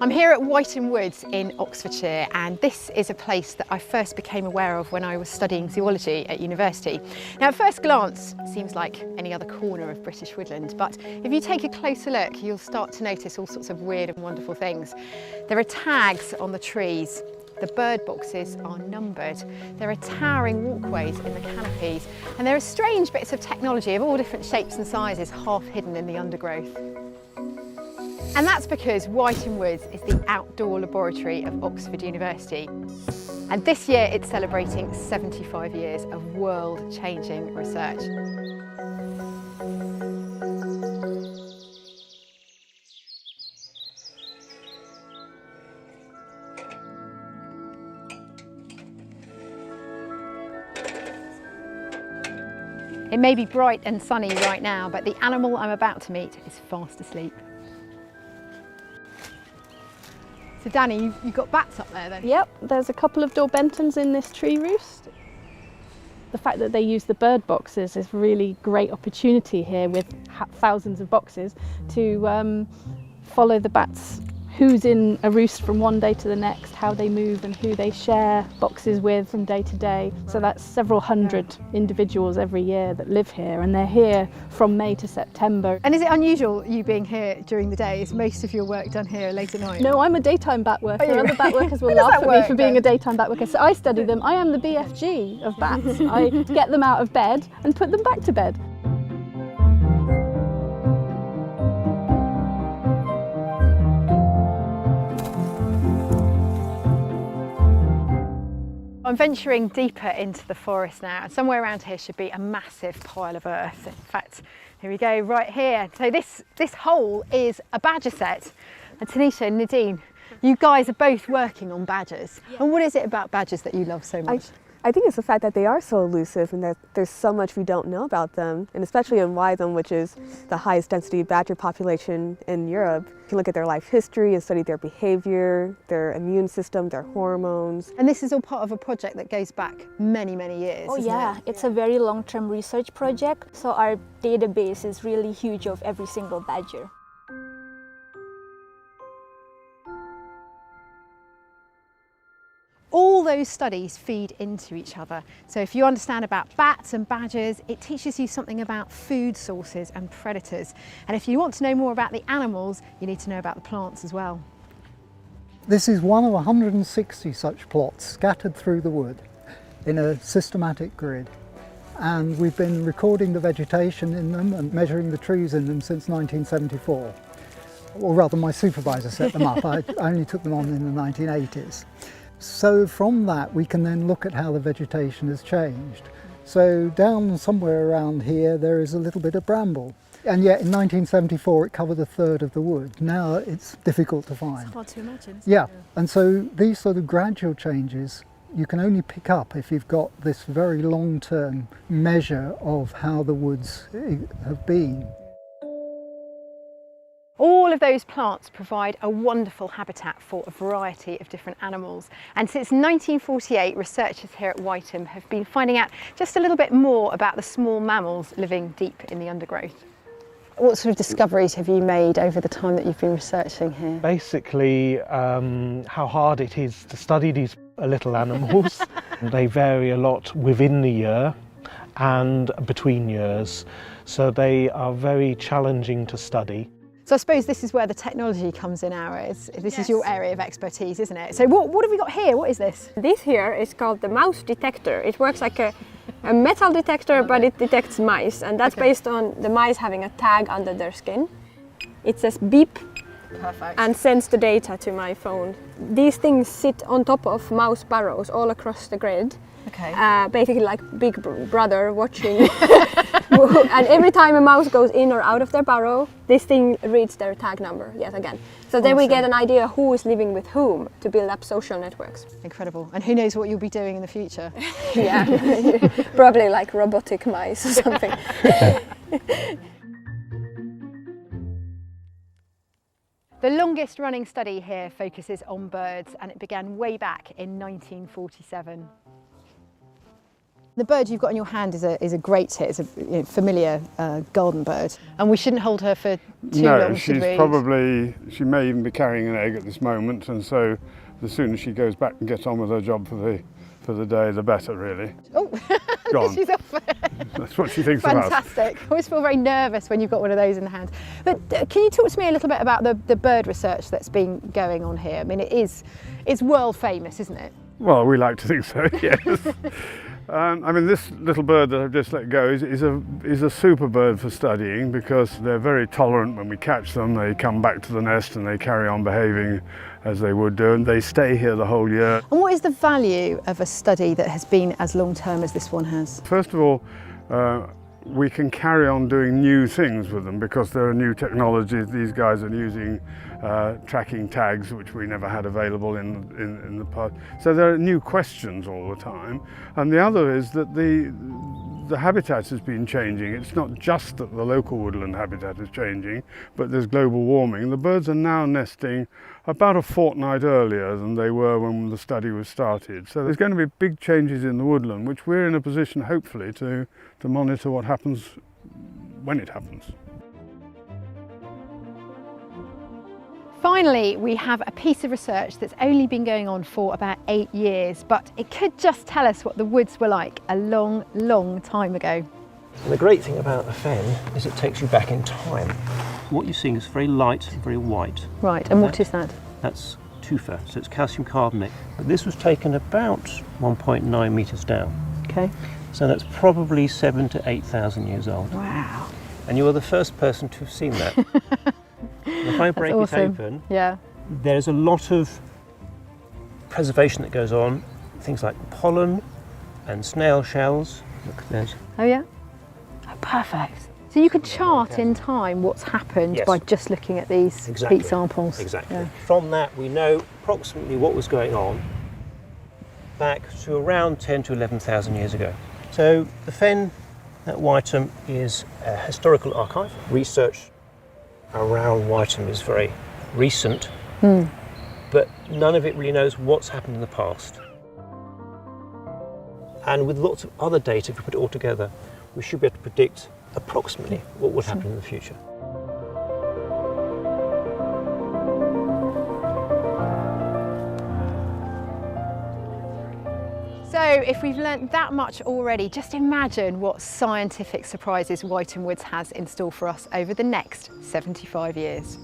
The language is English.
I'm here at Wytham Woods in Oxfordshire, and this is a place that I first became aware of when I was studying zoology at university. Now, at first glance, it seems like any other corner of British woodland, but if you take a closer look, you'll start to notice all sorts of weird and wonderful things. There are tags on the trees. The bird boxes are numbered. There are towering walkways in the canopies, and there are strange bits of technology of all different shapes and sizes half hidden in the undergrowth. And that's because Wytham Woods is the outdoor laboratory of Oxford University. And this year it's celebrating 75 years of world-changing research. It may be bright and sunny right now, but the animal I'm about to meet is fast asleep. So Danny, you've got bats up there then? Yep, there's a couple of Daubenton's in this tree roost. The fact that they use the bird boxes is really great opportunity here with thousands of boxes to follow the bats, who's in a roost from one day to the next, how they move and who they share boxes with from day to day. So that's several hundred individuals every year that live here, and they're here from May to September. And is it unusual you being here during the day? Is most of your work done here late at night? No, I'm a daytime bat worker. Oh, Other bat workers will laugh at me for being a daytime bat worker. So I study them. I am the BFG of bats. I get them out of bed and put them back to bed. I'm venturing deeper into the forest now, and somewhere around here should be a massive pile of earth. In fact, here we go, right here. So this hole is a badger set. And Tanisha and Nadine, you guys are both working on badgers. Yeah. And what is it about badgers that you love so much? I think it's the fact that they are so elusive and that there's so much we don't know about them, and especially in Wytham, which is the highest density badger population in Europe. You can look at their life history and study their behavior, their immune system, their hormones. And this is all part of a project that goes back many, many years. Oh yeah, it's a very long-term research project, so our database is really huge of every single badger. All those studies feed into each other. So if you understand about bats and badgers, it teaches you something about food sources and predators. And if you want to know more about the animals, you need to know about the plants as well. This is one of 160 such plots scattered through the wood in a systematic grid. And we've been recording the vegetation in them and measuring the trees in them since 1974. Or rather, my supervisor set them up. I only took them on in the 1980s. So from that we can then look at how the vegetation has changed. So down somewhere around here there is a little bit of bramble, and yet in 1974 it covered a third of the wood. Now it's difficult to find. It's hard to imagine. Yeah, and so these sort of gradual changes you can only pick up if you've got this very long-term measure of how the woods have been. All of those plants provide a wonderful habitat for a variety of different animals. And since 1948, researchers here at Wytham have been finding out just a little bit more about the small mammals living deep in the undergrowth. What sort of discoveries have you made over the time that you've been researching here? Basically, how hard it is to study these little animals. They vary a lot within the year and between years, so they are very challenging to study. So I suppose this is where the technology comes in ours. This is your area of expertise, isn't it? So what have we got here? What is this? This here is called the mouse detector. It works like a metal detector, but it detects mice, and that's based on the mice having a tag under their skin. It says beep. Perfect. And sends the data to my phone. These things sit on top of mouse burrows all across the grid. Okay. Basically like Big Brother watching. And every time a mouse goes in or out of their burrow, this thing reads their tag number yet again. So then we get an idea who is living with whom to build up social networks. Incredible. And who knows what you'll be doing in the future? Yeah, probably like robotic mice or something. The longest running study here focuses on birds, and it began way back in 1947. The bird you've got in your hand is a great hit. It's a familiar garden bird, and we shouldn't hold her for too long. No, she may even be carrying an egg at this moment, and so the sooner she goes back and gets on with her job for the day, the better, really. Oh, Gone. she's off. That's what she thinks of us. Fantastic. I always feel very nervous when you've got one of those in the hand. But can you talk to me a little bit about the bird research that's been going on here? I mean, it's world famous, isn't it? Well, we like to think so, yes. I mean, this little bird that I've just let go is a super bird for studying, because they're very tolerant when we catch them. They come back to the nest and they carry on behaving as they would do, and they stay here the whole year. And what is the value of a study that has been as long term as this one has? First of all, we can carry on doing new things with them because there are new technologies. These guys are using tracking tags, which we never had available in the past. So there are new questions all the time. And the other is that the habitat has been changing. It's not just that the local woodland habitat is changing, but there's global warming. The birds are now nesting about a fortnight earlier than they were when the study was started. So there's going to be big changes in the woodland, which we're in a position, hopefully, to monitor what happens when it happens. Finally, we have a piece of research that's only been going on for about 8 years, but it could just tell us what the woods were like a long, long time ago. And the great thing about a fen is it takes you back in time. What you're seeing is very light and very white. Right, and what is that? That's tufa, so it's calcium carbonate. But this was taken about 1.9 metres down. Okay. So that's probably 7,000 to 8,000 years old. Wow. And you are the first person to have seen that. If I break it open, yeah, there's a lot of preservation that goes on. Things like pollen and snail shells. Look, there's. Oh yeah? Oh, perfect. So you could chart in time what's happened by just looking at these peat samples. Exactly. Yeah. From that we know approximately what was going on back to around 10 to 11,000 years ago. So the fen at Wytham is a historical archive. Research around Wytham is very recent, but none of it really knows what's happened in the past. And with lots of other data, if we put it all together, we should be able to predict approximately what would happen in the future. So if we've learnt that much already, just imagine what scientific surprises Wytham Woods has in store for us over the next 75 years.